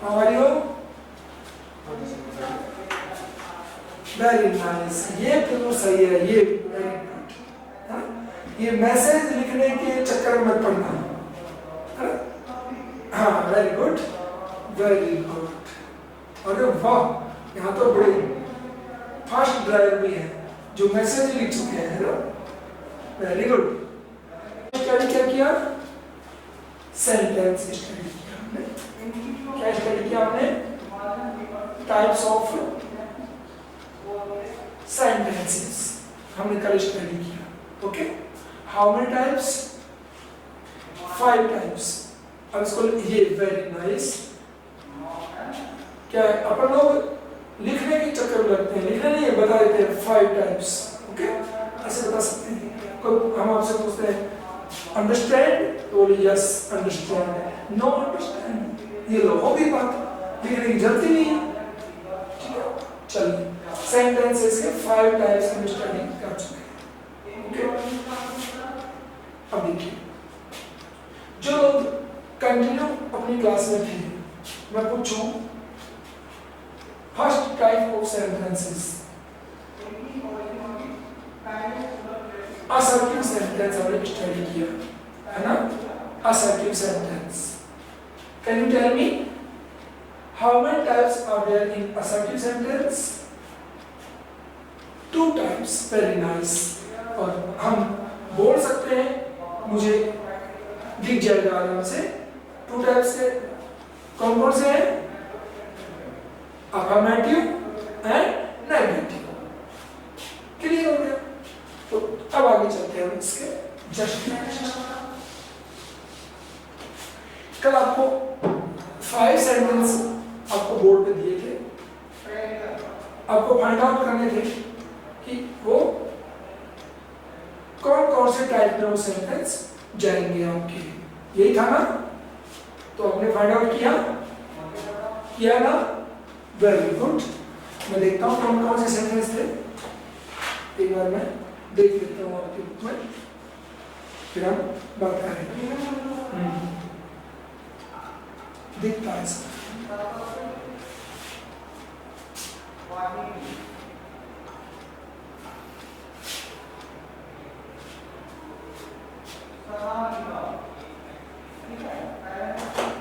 How are you? Very nice, ये बिल्कुल सही है, ये वेरी गुड। ये मैसेज लिखने के चक्कर में मत पड़ना, है ना? हाँ वेरी गुड, वेरी गुड। अरे वाह, यहाँ तो बड़े फास्ट ड्राइवर भी है जो मैसेज लिख चुके हैं, है ना? Very good. स्टडी क्या किया? सेंटेंस स्टडी किया हमने। क्या स्टडी किया हमने? टाइप्स ऑफ सेंटेंसेस हमने कल स्टडी किया। Okay, how many types? 5 types. अब इसको ये वेरी नाइस। क्या अपन लोग लिखने के चक्कर में लगते हैं, लिखने नहीं बता देते हैं 5 टाइप्स। ओके, ऐसे बता सकते हैं। कोई हम आपसे पूछते हैं अंडरस्टैंड, तो यस अंडरस्टैंड, नो अंडरस्टैंड, ये लो हो गई बात, लिखने की जरूरत ही नहीं है। ठीक है, चलिए सेंटेंसेस के 5 टाइप्स हम स्टडी कर चुके हैं। ओके, अब देखिए, जो लोग कंटिन्यू अपनी क्लास में थे, मैं पूछूं first type of sentences, assertive sentence हमने स्टडी किया, है ना? Assertive sentence. Can you tell me how many types are there in assertive sentence? 2 types, very nice. और हम बोल सकते हैं, मुझे दिख जाएगा आराम से। 2 टाइप्स के कौन कौन से हैं? Affirmative and negative. क्लियर हो गया? तो अब आगे चलते हैं इसके जस्ट नेक्स्ट। कल आपको 5 सेंटेंस आपको बोर्ड पे दिए थे, आपको फाइंड आउट करने थे कि वो कौन कौन से टाइप में वो सेंटेंस जाएंगे आपके, यही था ना? तो आपने फाइंड आउट किया ना? Very good. मैं देखता हूँ कौन कौन से सेंटेंस थे, एक बार मैं देख लेता हूँ आपकी बुक में, फिर हम बात करेंगे। दिखता है सब।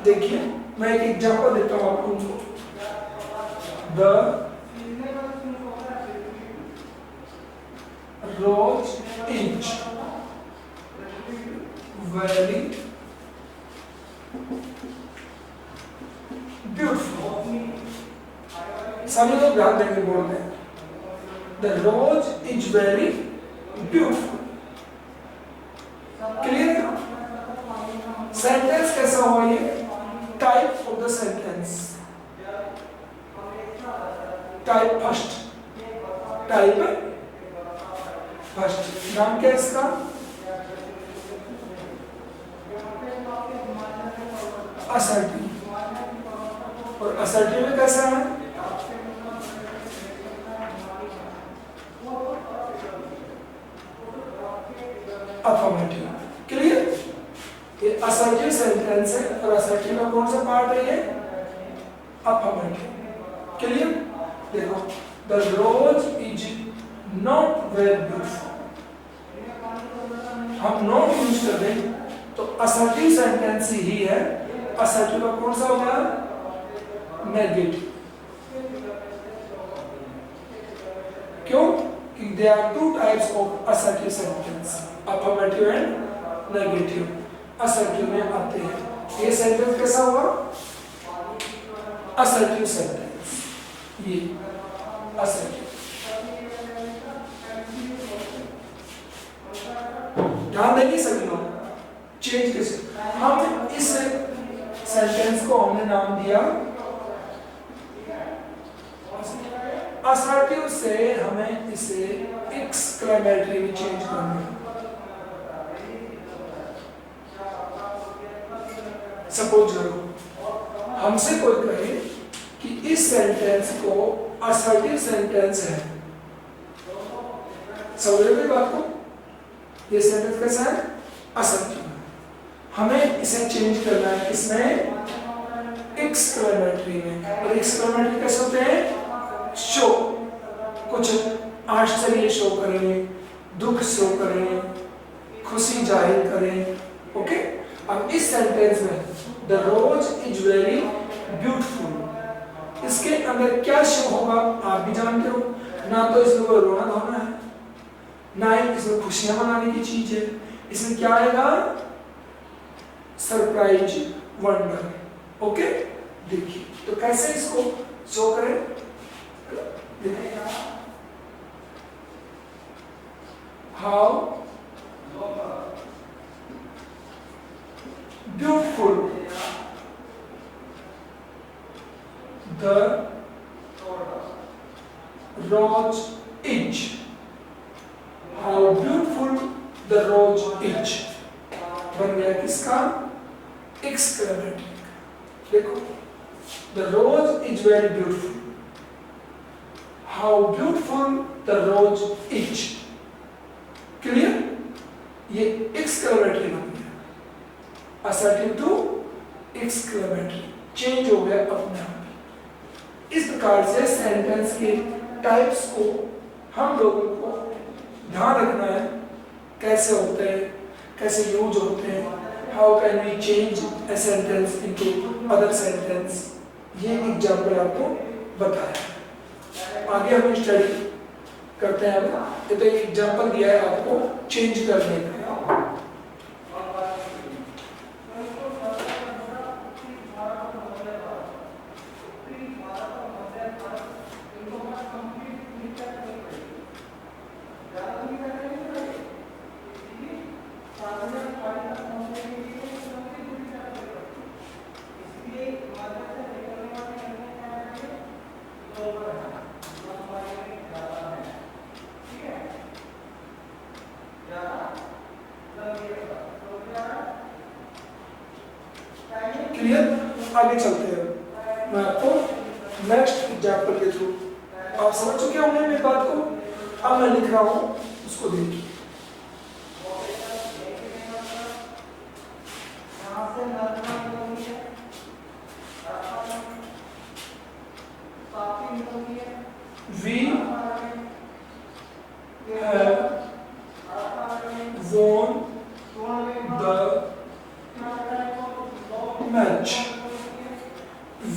देखिए, मैं एक एग्जांपल देता हूँ आपको। The rose is very beautiful। सभी लोग ध्यान देंगे बोर्ड में। The rose is very beautiful। Clear? Sentence कैसा हुआ ये? Type of the sentence. Type first, नाम क्या है इसका? असर्टिव। और असर्टिव में कैसा है? अफर्मेटिव। क्लियर? ये असर्टिव सेंटेंस है और असर्टिव का कौन सा पार्ट है ये? अफर्मेटिव। क्लियर? देखो, the rose is not very beautiful, हम नॉट यूज कर दें तो असर्टिव सेंटेंस ही है। असर्टिव का कौन सा होगा? नेगेटिव। क्यों? कि there are 2 types of assertive sentence, affirmative and negative। Assertive में आते हैं। ये सेंटेंस कैसा हुआ? Assertive sentence. ये असर्टिव। ध्यान देंगे सभी लोग। चेंज कैसे? हम इस सेंटेंस को हमने नाम दिया असर्टिव से, हमें इसे एक्सक्लेमेटरी में चेंज करना है। सपोज करो हमसे कोई कहे कि इस सेंटेंस को असर्टिव सेंटेंस है, समझ रहे बात को? ये सेंटेंस कैसा है? असर्टिव। हमें इसे चेंज करना है किसमें? एक्सक्लेमेटरी में। और एक्सक्लेमेटरी कैसे होते हैं? शो, कुछ आश्चर्य शो करें, दुख शो करें, खुशी जाहिर करें। ओके, अब इस सेंटेंस में the rose is very beautiful, इसके अंदर क्या शो होगा आप भी जानते हो। ना तो इसमें कोई रोना धोना है, ना ही इसमें खुशियां मनाने की चीज है। इसमें क्या आएगा? Surprise, wonder. ओके, देखिए तो कैसे इसको शो करें। How beautiful the rose is, how beautiful the rose is बन गया किसका? एक्सक्लेमेटरी। देखो, the rose is very beautiful, how beautiful the rose is. Clear? ये एक्सक्लेमेटरी बन गया, असर्टिव टू एक्सक्लेमेटरी, चेंज हो गया अपने आप। इस प्रकार से सेंटेंस के टाइप्स को हम लोगों को ध्यान रखना है, कैसे होते हैं, कैसे यूज होते हैं। How can we change a sentence into other sentence, ये एग्जाम्पल आपको बताया। आगे हम स्टडी करते हैं। अब ये तो एक एग्जाम्पल दिया है आपको चेंज करने का। क्लियर? आगे चलते हैं, मैं आपको नेक्स्ट एग्जाम्पल के थ्रू, आप समझ चुके होंगे मेरी बात को। अब मैं लिख रहा हूं, उसको देखिए। We have won the match.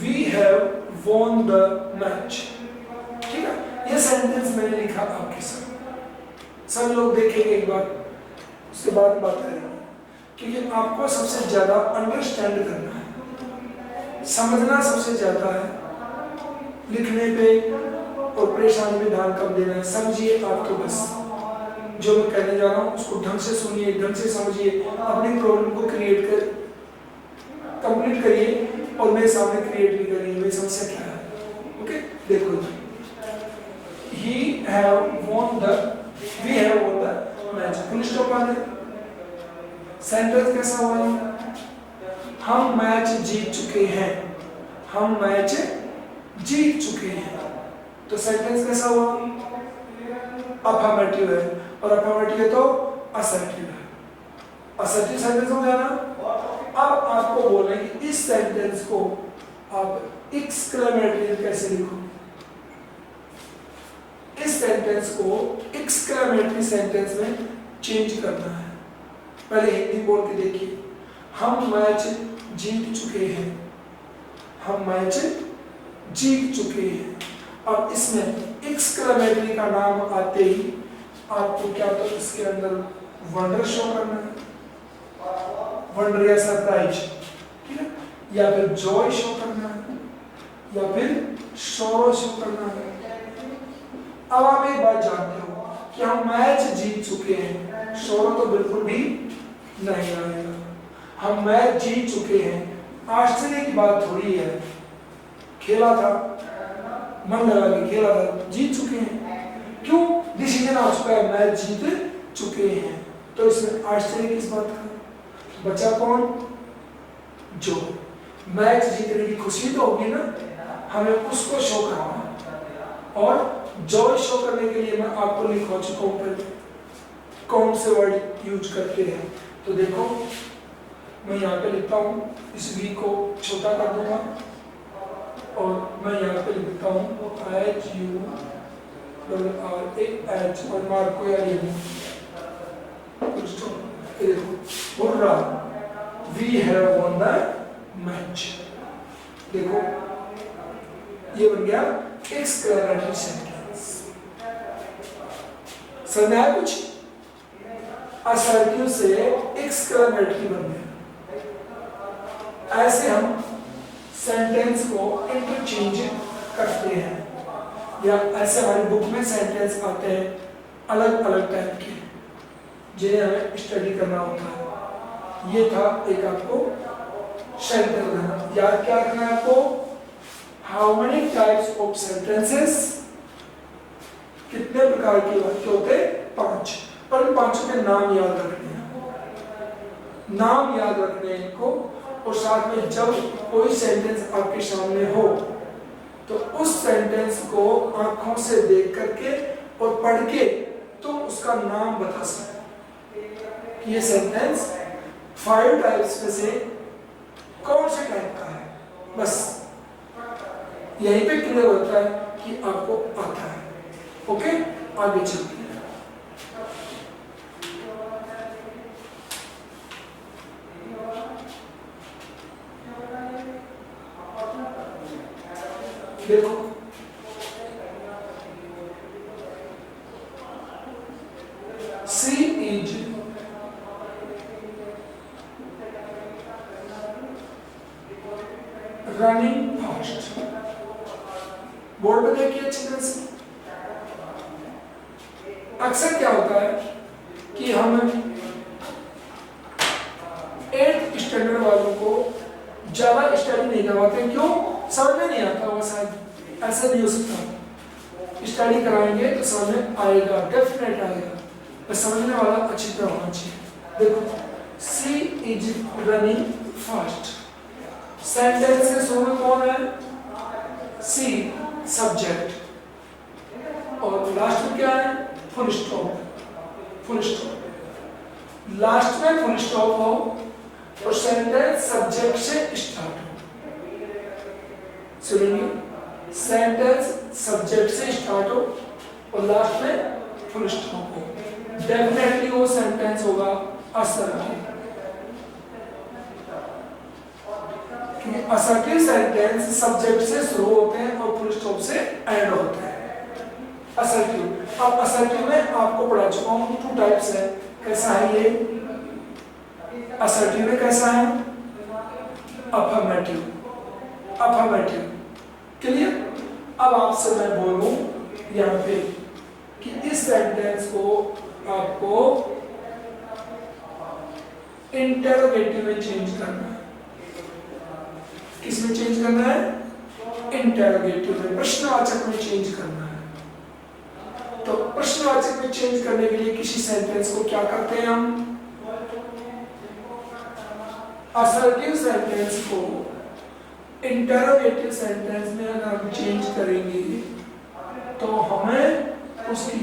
We have won the match. ठीक है, ये सेंटेंस मैंने लिखा आपके साथ, सब लोग देखेंगे एक बार, उसके बाद बात करेंगे। क्योंकि आपको सबसे ज्यादा अंडरस्टैंड करना है, समझना सबसे ज्यादा है। लिखने पे और परेशानी में ध्यान कम देना है। समझिए आप तो बस, जो मैं कहने जा रहा हूँ उसको ढंग से सुनिए, ढंग से समझिए, अपनी प्रॉब्लम को क्रिएट कर कंप्लीट करिए और मेरे सामने क्रिएट भी करिए मेरी समस्या क्या है। ओके, देखो, he have won the, we have won the match, full stop आ गया। सेंटेंस कैसा हुआ? हम मैच जीत चुके हैं, हम मैच जीत चुके हैं। तो सेंटेंस कैसा हुआ? अफर्मेटिव है, और अफर्मेटिव है तो असर्टिव है। असर्टिव सेंटेंस हो गया ना। अब आपको बोलना है कि इस सेंटेंस को आप एक्सक्लेमेटरी कैसे लिखो। इस सेंटेंस को एक्सक्लेमेटरी सेंटेंस में चेंज करना है। पहले हिंदी बोल के देखिए, हम मैच जीत चुके हैं, हम मैच जीत चुके हैं। अब इसमें एक्सक्लेमेटरी का नाम आते ही आपको क्या तो इसके अंदर वंडर शो करना है, वंडर या सरप्राइज, ठीक है, या फिर जॉय शो करना है, या फिर शोरो शो करना है। अब आप एक बात जानते हो कि हम मैच जीत चुके हैं, शोरो तो बिल्कुल भी नहीं आएगा। हम मैच जीत चुके हैं, आश्चर्य की बात थोड़ी है, खेला था, मन लगा के खेला था, जीत चुके हैं। क्यों? डिसीजन आ चुका है, मैच जीत चुके हैं। तो इसमें आश्चर्य किस बात का? बचा कौन? जो मैच जीतने की खुशी तो होगी ना, हमें उसको शो करना है। और जॉय शो करने के लिए मैं आपको लिखवा चुका हूं पहले कौन से वर्ड यूज करते हैं। तो देखो, मैं यहाँ पे लिखता हूँ, इस वी को छोटा कर दूंगा, और मैं यहाँ पे लिखता हूँ HURRAH और मार्क को यार ये देखो hurrah, we have won the match. देखो ये बन गया एक्सक्लेमेटरी सेंटेंस। समझ आया कुछ? असर्टिव से एक्सक्लेमेटरी बन गया। ऐसे हम सेंटेंस को इंटरचेंज करते हैं, या ऐसे हमारी बुक में सेंटेंस आते हैं अलग अलग टाइप के जिन्हें हमें स्टडी करना होता है। ये था एक आपको सेंटेंस याद क्या रखना है आपको? How many types of sentences, कितने प्रकार के वाक्य होते? 5। पर इन 5 के नाम याद रखने हैं, नाम याद रखने हैं इनको। और साथ में जब कोई सेंटेंस आपके सामने हो तो उस सेंटेंस को आंखों से देख करके और पढ़ के तुम उसका नाम बता सकते। ये सेंटेंस 5 टाइप्स में से कौन से टाइप का है, बस यहीं पे क्लियर होता है कि आपको आता है। ओके, आगे चलते हैं। देखो सी इज रनिंग फास्ट। बोर्ड पे देखिए अच्छी तरह से। अक्सर क्या होता है कि हम 8th स्टैंडर्ड वालों को ज्यादा स्टडी नहीं करवाते। क्यों? समझ में नहीं आता। वो शायद ऐसा नहीं हो सकता। स्टडी कराएंगे तो समझ में आएगा, डेफिनेट आएगा, बस समझने वाला अच्छी तरह होना चाहिए। देखो सी इज रनिंग फास्ट, सेंटेंस के शुरू में कौन है? सी सब्जेक्ट, और लास्ट में क्या है? Full stop. Full stop last में फुल स्टॉप हो और सेंटेंस सब्जेक्ट से स्टार्ट हो। सुनिए, सेंटेंस सब्जेक्ट से स्टार्ट हो और लास्ट में फुल स्टॉप हो, डेफिनेटली वो सेंटेंस होगा असर्टिव। क्योंकि असर्टिव सेंटेंस सब्जेक्ट से शुरू होते हैं और फुल स्टॉप से एंड होते हैं। असर्टिव, अब असर्टिव में आपको पढ़ा चुका हूं 2 टाइप्स है। कैसा है ये असर्टिव में? कैसा है? अफर्मेटिव। Affirmative clear? अब आपसे मैं बोलूं यहाँ पे कि इस सेंटेंस को आपको इंटरोगेटिव में चेंज करना है। किस में चेंज करना है? इंटरोगेटिव में, प्रश्नवाचक में चेंज करना है। तो प्रश्नवाचक में चेंज करने के लिए किसी सेंटेंस को क्या करते हैं हम? असर्टिव सेंटेंस को इंटरोगेटिव सेंटेंस में अगर हम चेंज करेंगे तो हमें उसकी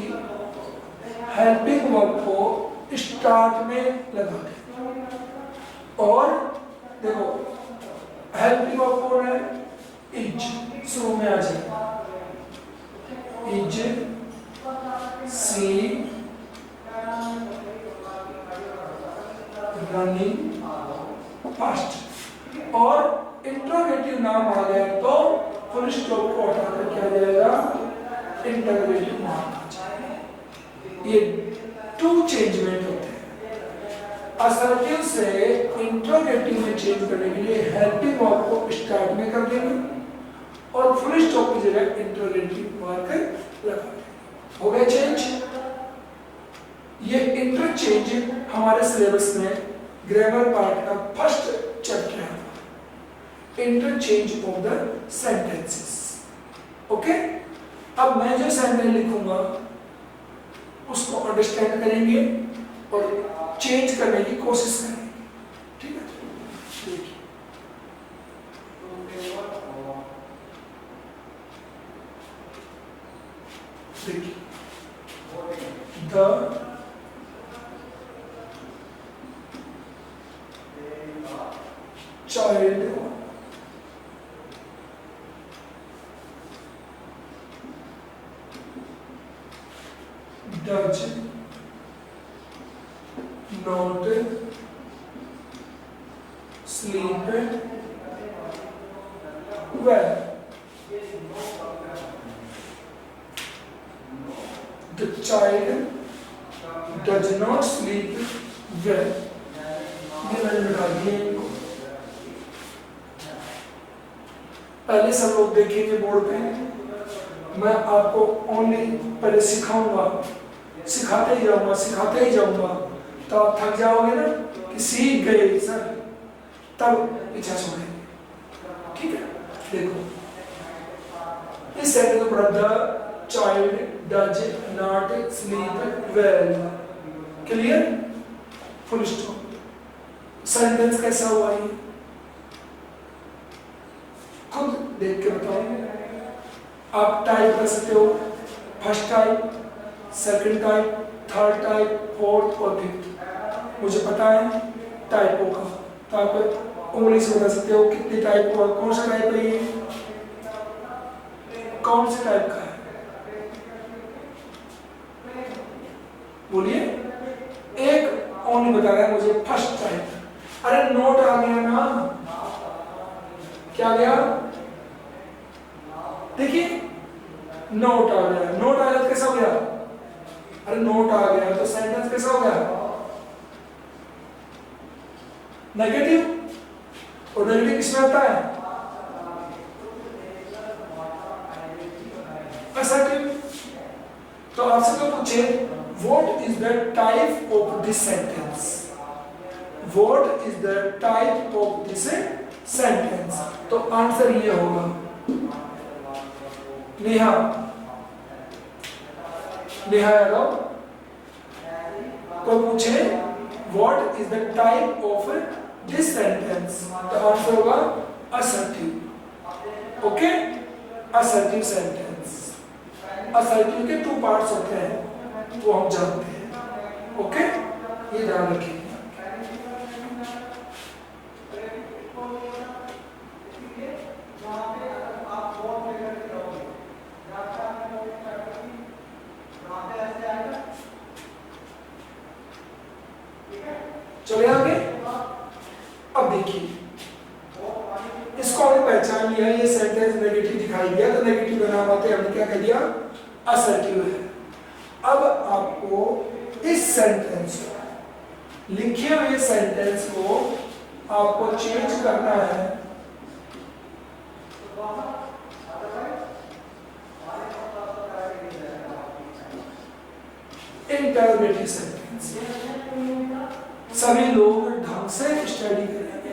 हेल्पिंग वर्ब को स्टार्ट में लगा दें। और देखो हेल्पिंग वर्ब कौन है? इज, शुरू में आ जाए। इज सी रनिंग फास्ट, और इंटरोगेटिव नाम आ गया तो फुल स्टॉप को हटाकर क्या जाएगा? इंटरोगेटिव नाम आ जाएगा। ये 2 चेंजमेंट होते हैं। असर्टिव से इंटरोगेटिव में चेंज करने के लिए हेल्पिंग वर्ब को स्टार्ट में कर देंगे और फुल स्टॉप की जगह इंटरोगेटिव वर्ब लगा देंगे। हो गया चेंज? ये इंटरचेंज हमारे सिलेबस में ग्रामर पार्ट का फर्स्ट चैप्टर है, interchange of the sentences. Okay, अब मैं जो सेंटेंस लिखूंगा उसको अंडरस्टैंड करेंगे और चेंज करने की कोशिश करेंगे। ठीक है, देखिए the child not sleep well. The child does not sleep well. ये मैंने मिटा दिया इनको। पहले सब लोग देखेंगे बोर्ड पे, मैं आपको ओनली पहले सिखाऊंगा, सिखाते ही जाऊंगा, तो आप थक जाओगे ना कि सीख गए सर, तब पीछा छोड़ेंगे, ठीक है। देखो इस सेंटेंस को पढ़ा, the child does not sleep well, clear, full stop. Sentence कैसा हुआ ये खुद देख के बताओ। आप टाइप कर सकते हो, first type, second type, third type, fourth और फिफ्थ। मुझे पता है टाइपों का, तो आप उंगली से बता सकते हो कितने टाइप हुआ, कौन सा टाइप है ये, कौन से टाइप का है, बोलिए। एक ओनली बता रहा है मुझे, फर्स्ट टाइप। अरे नोट आ गया ना, क्या गया, देखिए नोट आ गया, नोट आ गया तो कैसा हो गया, अरे नोट आ गया तो सेंटेंस कैसा हो गया, नेगेटिव। और नेगेटिव किसमें आता है, असर्टिव। तो आपसे तो पूछे what is the type of this sentence, what is the type of this sentence, तो आंसर ये होगा नेहा, नेहा यादव को पूछे what is the type of this sentence, तो आंसर होगा assertive, okay, assertive sentence. Assertive के 2 पार्ट्स होते हैं, वो हम जानते हैं, ओके, ये ध्यान रखिए। चलिए आगे। अब देखिए इसको हमने पहचान लिया, ये सेंटेंस नेगेटिव दिखाई दिया, तो नेगेटिव का नाम आते हमने क्या कह दिया, असर्टिव है। अब आपको इस सेंटेंस को, लिखे हुए सेंटेंस को आपको चेंज करना है इंटरोगेटिव सेंटेंस। सभी लोग ढंग से स्टडी करेंगे,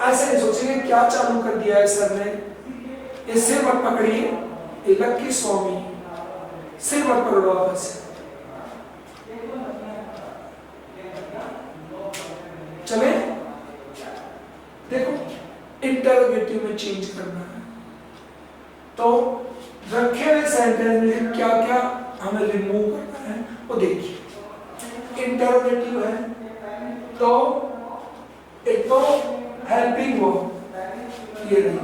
ऐसे नहीं सोचेंगे क्या चालू कर दिया है सर ने, ये सिर मत पकड़िए, ये लक्की स्वामी, सिर मत पकड़ो आपस। चले देखो इंटरोगेटिव में चेंज करना है, तो रखे हुए सेंटेंस में क्या क्या हमें रिमूव करना है वो देखिए। इंटरोगेटिव है तो एक तो हेल्पिंग वर्ब, ये नहीं,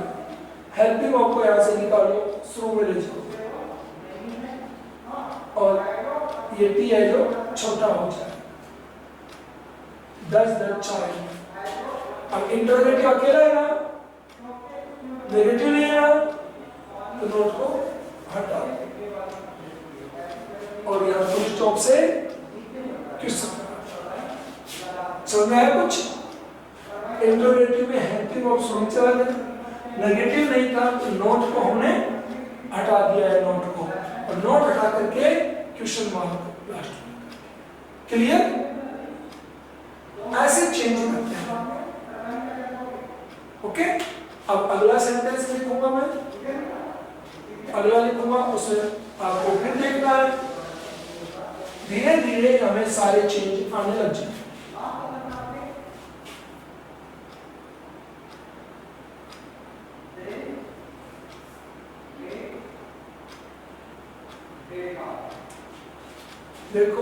हेल्पिंग वर्ब को यहां से निकालो, शुरू में ले जाओ, और ये टी है जो छोटा हो जाए, does the child। अब इंटरोगेटिव अकेला है ना, नेगेटिव नहीं है ना, तो नोट को हटा और यहां फुल स्टॉप से क्वेश्चन। समझ में आया कुछ? इंटरोगेटिव में हेल्पिंग वर्ब शुरू चला गया, नेगेटिव नहीं था तो नोट को हमने हटा दिया है, नोट को, और नोट हटा करके क्वेश्चन मार्क लास्ट में। क्लियर? ऐसे चेंज करते हैं, ओके। अब अगला सेंटेंस लिखूंगा मैं, अगला लिखूंगा, उसमें आपको फिर देखना है, धीरे धीरे हमें सारे चेंज आने लग जाए। देखो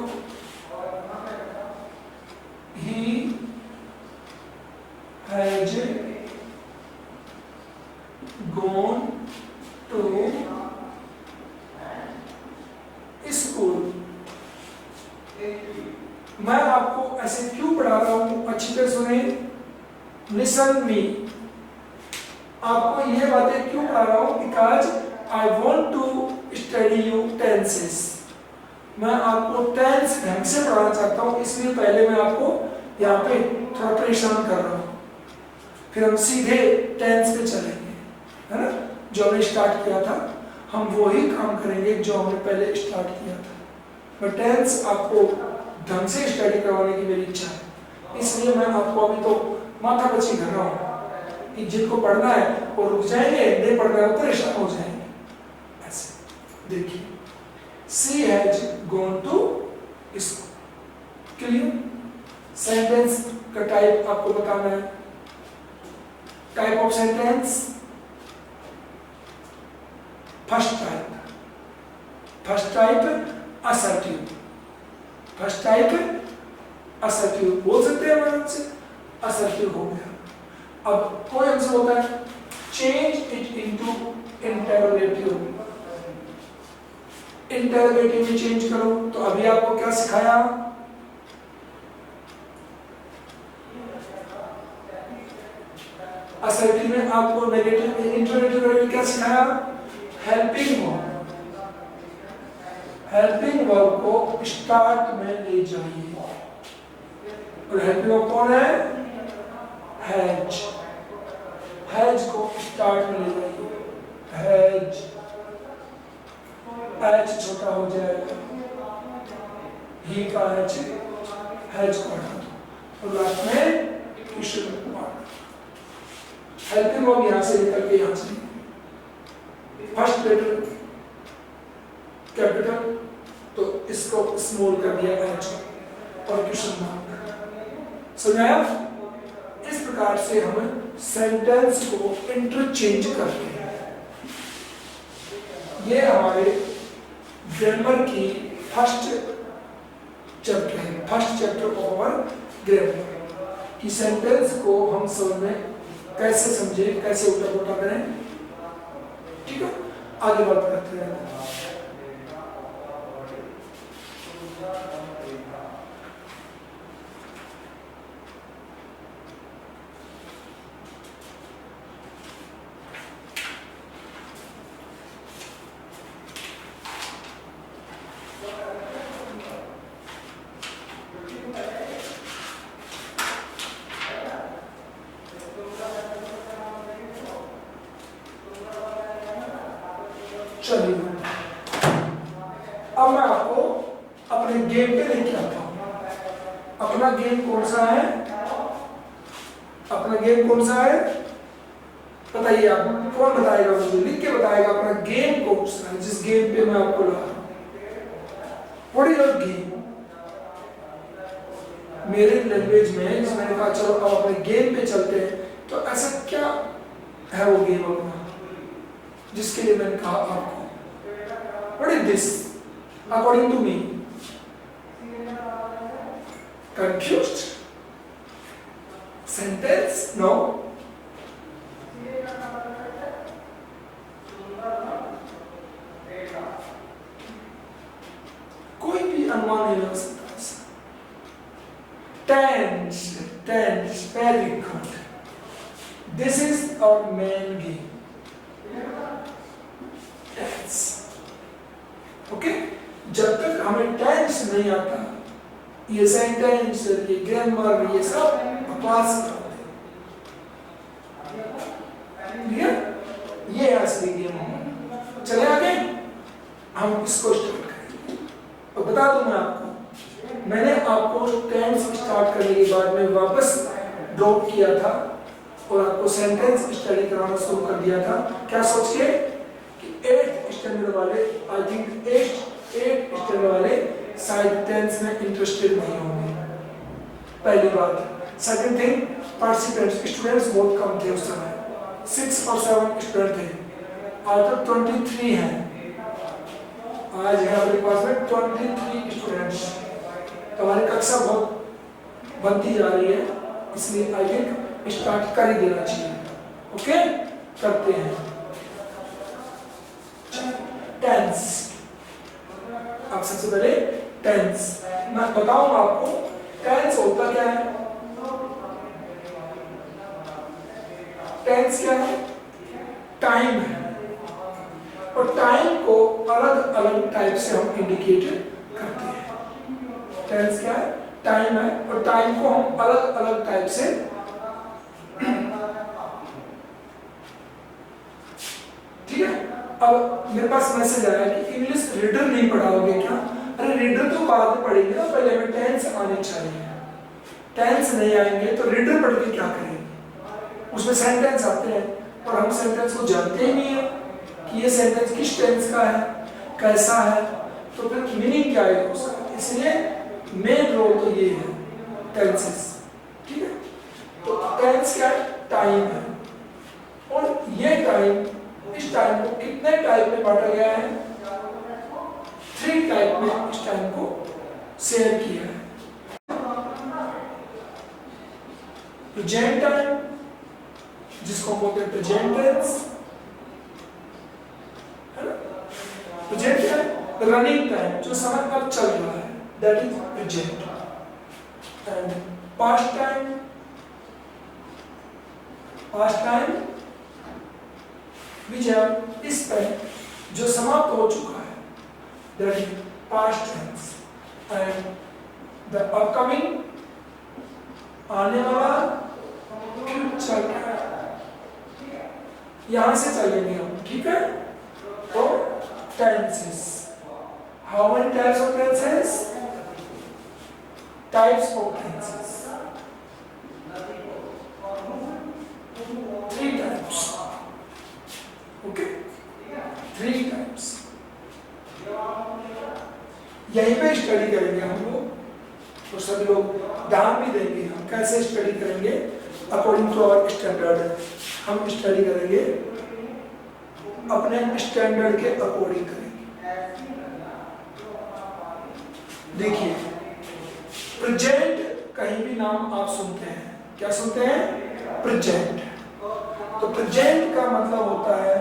he has gone to school। मैं आपको आपको ऐसे क्यों पढ़ा रहा हूं, अच्छी तरह सुने, लिसन मी। आपको ये बातें क्यों पढ़ा रहा हूं, because I want to study you tenses. मैं आपको टेंस ढंग से पढ़ाना चाहता हूं, इसलिए पहले मैं आपको यहाँ पे थोड़ा परेशान कर रहा हूं, फिर हम सीधे टेंस पे चलेंगे, है ना। जो हमने स्टार्ट किया था हम वही काम करेंगे जो हमने पहले स्टार्ट किया था। बट टेंस आपको ढंग से स्टडी करवाने की मेरी इच्छा है, इसलिए मैं आपको अभी तो माथा पच्ची कर रहा हूँ कि जिनको पढ़ना है वो रुक जाएंगे, नहीं पढ़ना है वो परेशान हो जाएंगे। ऐसे देखिए, she has gone to school. Clear? Sentence का टाइप आपको बताना है। Type of sentence, first type assertive. First type assertive बोल सकते हैं हम से, असर्टिव हो गया। अब कोई आंसर होता है change it into interrogative. Interrogative में चेंज करो। तो अभी आपको क्या सिखाया, असर्टिव में आपको नेगेटिव इंटरोगेटिव में क्या सिखाया, हेल्पिंग वर्ब। हेल्पिंग वर्ब को स्टार्ट में ले जाइए, और हेल्पिंग वर्ब कौन है, हैज। हैज को स्टार्ट में ले जाइए, हैज। एच छोटा हो जाएगा, ही का एच, हैज को हटा दो, और लास्ट में क्वेश्चन मार्क। हेल्पिंग वर्ब यहां से निकल के यहां से, फर्स्ट लेटर कैपिटल तो इसको स्मॉल कर दिया एच और क्वेश्चन मार्क। समझाया? इस प्रकार से हम सेंटेंस को इंटरचेंज करते हैं। ये हमारे ग्रामर की फर्स्ट चैप्टर है, first chapter of our grammar की सेंटेंस को हम समझ में कैसे समझे, कैसे उल्टा पुल्टा करें। ठीक है, आगे बात करते हैं। चलिए, अब मैं आपको अपने गेम पे लेके आता हूं। अपना गेम कौन सा है, अपना गेम कौन सा है बताइए आप, कौन बताएगा मुझे, लिख के बताएगा अपना गेम कौन सा है जिस गेम पे मैं आपको ला रहा हूं। What is your game? मेरे लैंग्वेज में जिस मैंने कहा चलो अब अपने गेम पे चलते हैं, तो ऐसा क्या है वो गेम अपना जिसके लिए मैंने कहा आपको। What is this? According to me, confused? Sentence? No. कोई भी अनुमान नहीं लगा सकता। Tense, tense, very good. This is our main game. Tense. Okay, जब तक हमें टेंस नहीं आता, ये सेंटेंस, ये ग्रामर, ये सब बकवास करते हैं। ये असली गेम है। चले आगे, हम इसको स्टार्ट करेंगे। और बता दूं मैं आपको, मैंने आपको टेंस स्टार्ट करने के बाद में वापस ड्रॉप किया था और आपको सेंटेंस स्टडी कराना शुरू कर दिया था। क्या सोच के कि 8th स्टैंडर्ड वाले, आई थिंक 8th स्टैंडर्ड वाले शायद टेंस में इंटरेस्टेड नहीं होंगे, पहली बात। सेकंड थिंग, पार्टिसिपेंट्स, स्टूडेंट्स बहुत कम थे उस समय, 6 और 7 स्टूडेंट थे, आज तक 23 हैं। आज है हमारे पास में 23 स्टूडेंट्स। तो हमारी कक्षा बहुत बनती जा रही है, इसलिए आई थिंक स्टार्ट कर ही देना चाहिए। ओके, करते हैं। टेंस, अब सबसे पहले टेंस मैं बताऊंगा आपको टेंस होता क्या है? टेंस क्या है? टाइम है, और टाइम को अलग अलग टाइप से हम इंडिकेट करते हैं। टेंस क्या है? टाइम है, और टाइम को हम अलग अलग टाइप से ठीक है। अब मेरे पास मैसेज आया कि इंग्लिश रीडर नहीं पढ़ाओगे क्या? अरे रीडर तो बाद में पढ़ेंगे ना, पहले हमें टेंस आने चाहिए। टेंस नहीं आएंगे तो रीडर पढ़ के क्या करेंगे? उसमें सेंटेंस आते हैं, और हम सेंटेंस को जानते ही नहीं है कि ये सेंटेंस किस टेंस का है, कैसा है, तो फिर मीनिंग क्या है उसका। इसलिए मेन रोल तो ये है, टेंसेस। ठीक है, तो टेंस क्या है? टाइम है, और ये टाइम, इस टाइम को कितने टाइप में बांटा गया है? 3 टाइप में इस टाइम को शेयर किया है। प्रेजेंट टाइम, जिसको बोलते हैं प्रेजेंट टेंस, है ना? प्रेजेंट टाइम, रनिंग टाइम, जो समय अब चल रहा है, that is present. And past time, past time which have इस टाइम जो समाप्त हो चुका है, that is past tense। and the upcoming, आने वाला, future, यहां से चलेंगे हम। ठीक है, तो tenses, how many types of tenses? Types of tenses, 3 types। Okay, 3 types. यहीं पे स्टडी करेंगे हम लोग, तो सभी लोग ध्यान भी देंगे। हम कैसे स्टडी करेंगे? अकॉर्डिंग टू आवर स्टैंडर्ड हम स्टडी करेंगे, अपने स्टैंडर्ड के अकॉर्डिंग करेंगे। देखिए, प्रेजेंट कहीं भी नाम आप सुनते हैं, क्या सुनते हैं? प्रेजेंट। तो प्रेजेंट का मतलब होता है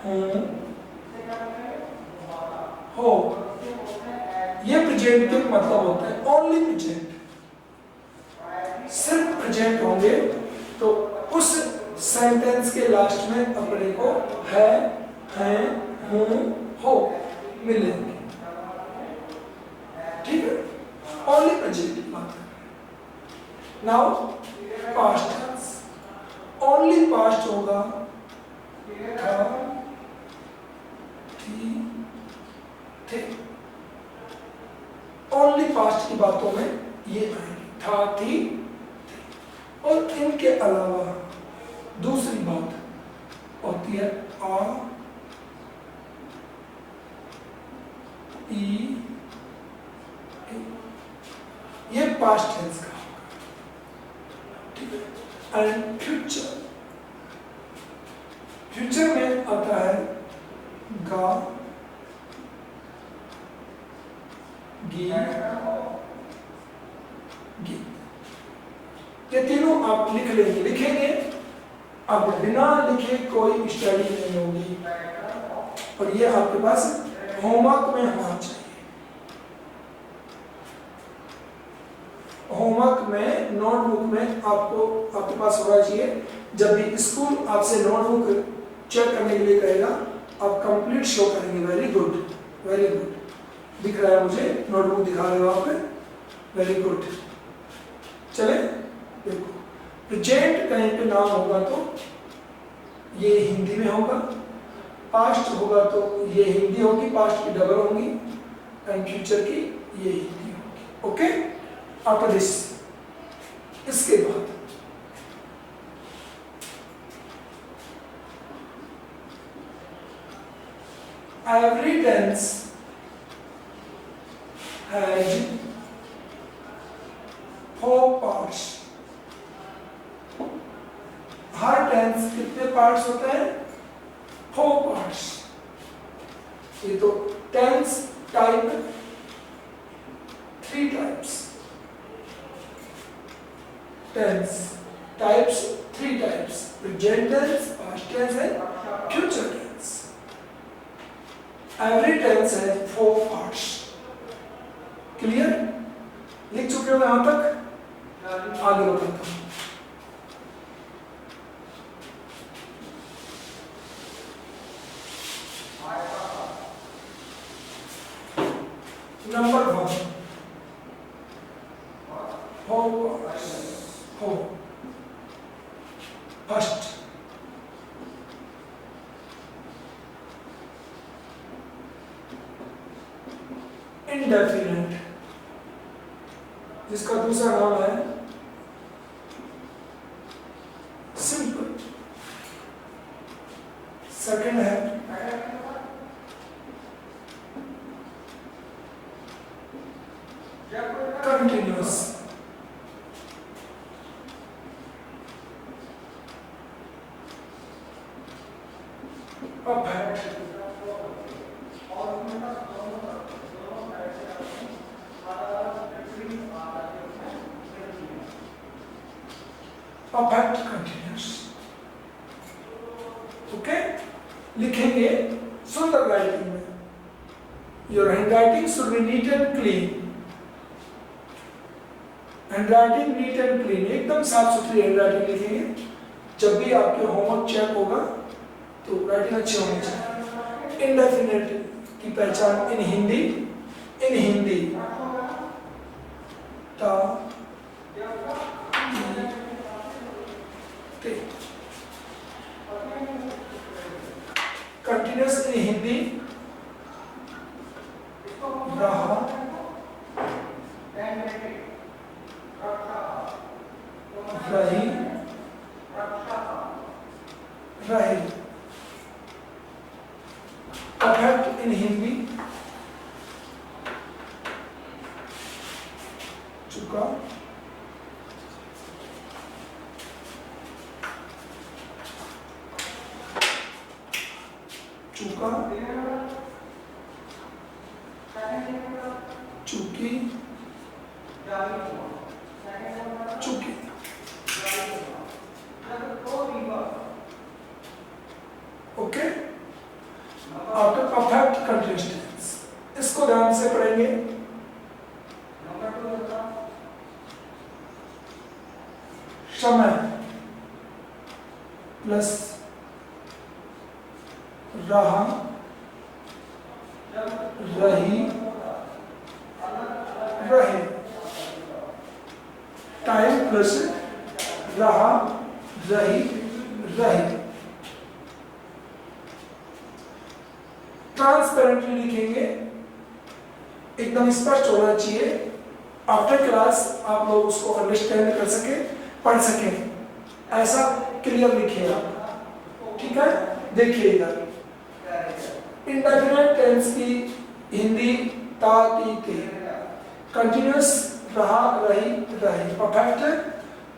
हूँ, हो। ये प्रेजेंट के मतलब होता है ओनली प्रेजेंट, सिर्फ प्रेजेंट होंगे तो उस सेंटेंस के लास्ट में अपने को है, हैं, हूँ, हो मिलेंगे। ठीक है, ओनली प्रेजेंट की बात करें। Now past tense, only past होगा, था, थी, थे। ओनली पास्ट की बातों में ये आएंगे, था, थी, थे। और इनके अलावा दूसरी बात होती है आ, ई, ये पास्ट टेंस का होगा। ठीक है, एंड फ्यूचर, फ्यूचर में आता है गा, गी, गी। ये तीनों आप लिख लेंगे, लिखेंगे। अब बिना लिखे कोई स्टडी नहीं होगी, और ये आपके पास होमवर्क में होना चाहिए। होमवर्क में, नोटबुक में आपको, आपके पास होना चाहिए। जब भी स्कूल आपसे नोटबुक चेक करने के लिए कहेगा, आप कंप्लीट शो करेंगे। Very good, very good. दिख रहा है मुझे, नोटबुक दिखा रहे हो आप, वेरी गुड। चले, देखो, प्रेजेंट कहीं पे नाम होगा तो ये हिंदी में होगा, पास्ट होगा तो ये हिंदी होगी, पास्ट की डबल होगी, एंड फ्यूचर की ये हिंदी होगी। ओके, आफ्टर दिस, इसके बाद एवरी टेंस हैज 4 पार्ट्स। हर टेंस कितने पार्ट्स होते हैं? 4 पार्ट्स। ये तो tense type, 3 types. Tense types 3 types: present tense, past tense and future tense. Every tense has 4 parts. Clear? लिख चुके हो यहाँ तक? आगे बढ़ता हूँ। Number 1. How? First. Indefinite, जिसका दूसरा नाम है सिंपल। सेकंड है continuous. Perfect. Perfect continuous. Okay, लिखेंगे सुंदर राइटिंग में। Your hand writing should be neat and clean. Hand writing neat and clean, एकदम साफ सुथरी हैंड राइटिंग लिखेंगे। जब भी आपके होमवर्क चेक होगा तो राइटिंग अच्छी होनी चाहिए। इंडेफिनिट की पहचान इन हिंदी कंटिन्यूअस इन हिंदी रहा, रही, रहे। परफेक्ट इन हिंदी चुका, चुका, चुकी, चुकी। Okay, after perfect continuous tense, इसको ध्यान से पढ़ेंगे। समय प्लस रहा, रही, रहे। टाइम प्लस रहा, रही, रहे। ट्रांसपेरेंटली लिखेंगे, एकदम स्पष्ट होना चाहिए। आफ्टर क्लास आप लोग उसको अंडरस्टैंड कर सके, पढ़ सके, ऐसा क्लियर लिखिएगा। ठीक है, देखिए इधर इंडेफिनिट टेंस की हिंदी ता, ती, ते। कंटिन्यूअस रहा, रही, रहे। परफेक्ट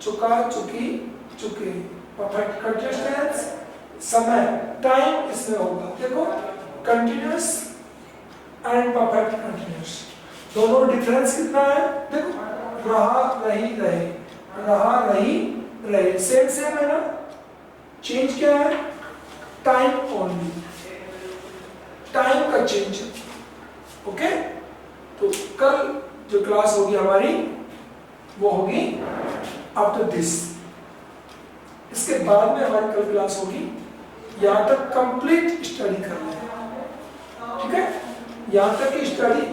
चुका, चुकी, चुके। परफेक्ट कंटिन्यूअस टेंस समय टाइम इसमें होगा। देखो कंटिन्यूअस एंड परफेक्ट कंटिन्यूअस दोनों डिफरेंस कितना है? देखो रहा, रही, रहे, रहा, रही, रहे, सेम सेम है ना। चेंज क्या है? टाइम ओनली, टाइम का चेंज। ओके, तो कल जो क्लास होगी हमारी वो होगी आफ्टर दिस। इसके बाद में हमारी कल क्लास होगी, यहां तक कंप्लीट स्टडी कर लें। ठीक है, यहां तक की स्टडी,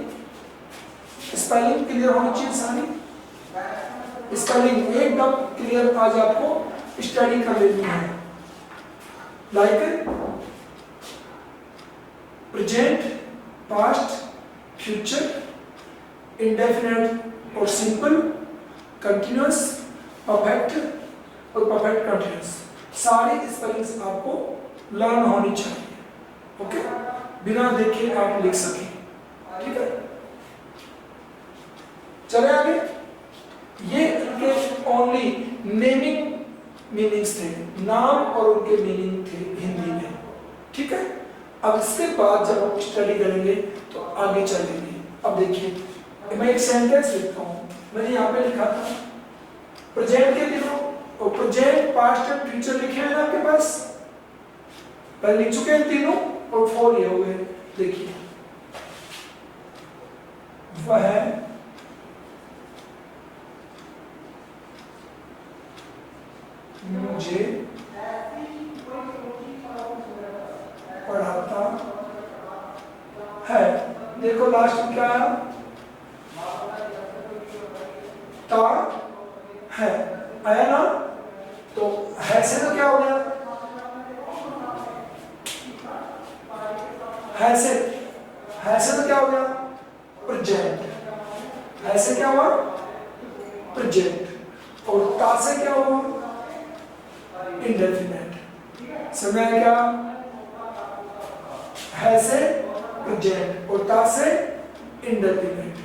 स्पेलिंग क्लियर होनी चाहिए सारी। स्पेलिंग एकदम क्लियर आज आपको स्टडी कर लेनी है। Like present, past, future, indefinite और सिंपल, कंटिन्यूअस, परफेक्ट और परफेक्ट कंटिन्यूअस, सारी स्पेलिंग्स आपको लर्न होनी चाहिए। ओके, बिना देखे आप लिख सकें। ठीक है, चले आगे। ये इनके ओनली नेमिंग मीनिंग्स थे, नाम और उनके मीनिंग थे हिंदी में। ठीक है, अब इसके बाद जब हम स्टडी करेंगे तो आगे चलेंगे। अब देखिए मैं एक सेंटेंस लिखता हूं। मैंने यहाँ पे लिखा था प्रेजेंट के दिनों और प्रेजेंट, पास्ट एंड फ्यूचर लिखे हुए ना आपके पास, पहले लिख चुके हैं तीनों और 4 ये हो गए। देखिए वह मुझे पढ़ाता है। देखो लास्ट में क्या आया, ता है, आया ना। तो है से तो क्या हो गया, है से तो क्या हो गया, प्रेजेंट। है से क्या हुआ, प्रेजेंट। और ता से क्या हुआ, इंडेफिनेट। समय क्या, है से प्रेजेंट और ता से इंडेफिनेट।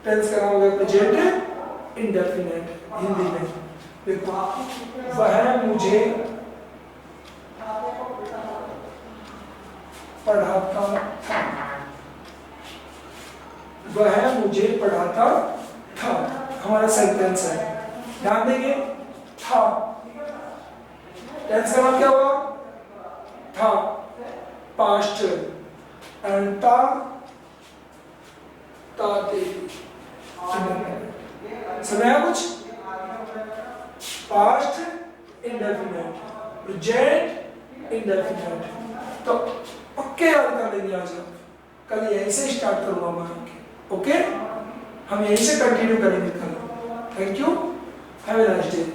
टेंस का नाम होगा प्रेजेंट इंडेफिनेट हिंदी में। देखो वह मुझे पढ़ाता था, वह मुझे पढ़ाता था, हमारा सेंटेंस है। ध्यान देंगे, था टेंस का नाम क्या होगा, था, पास्ट एंड ता समय कुछ, पास्ट इंडेफिनेट, प्रेजेंट इंडेफिनेट। तो पक्के याद कर लेंगे आज आप, कल यहीं से स्टार्ट करूंगा मैं। ओके, हम यहीं से कंटिन्यू करेंगे कल। Thank you, have a nice day.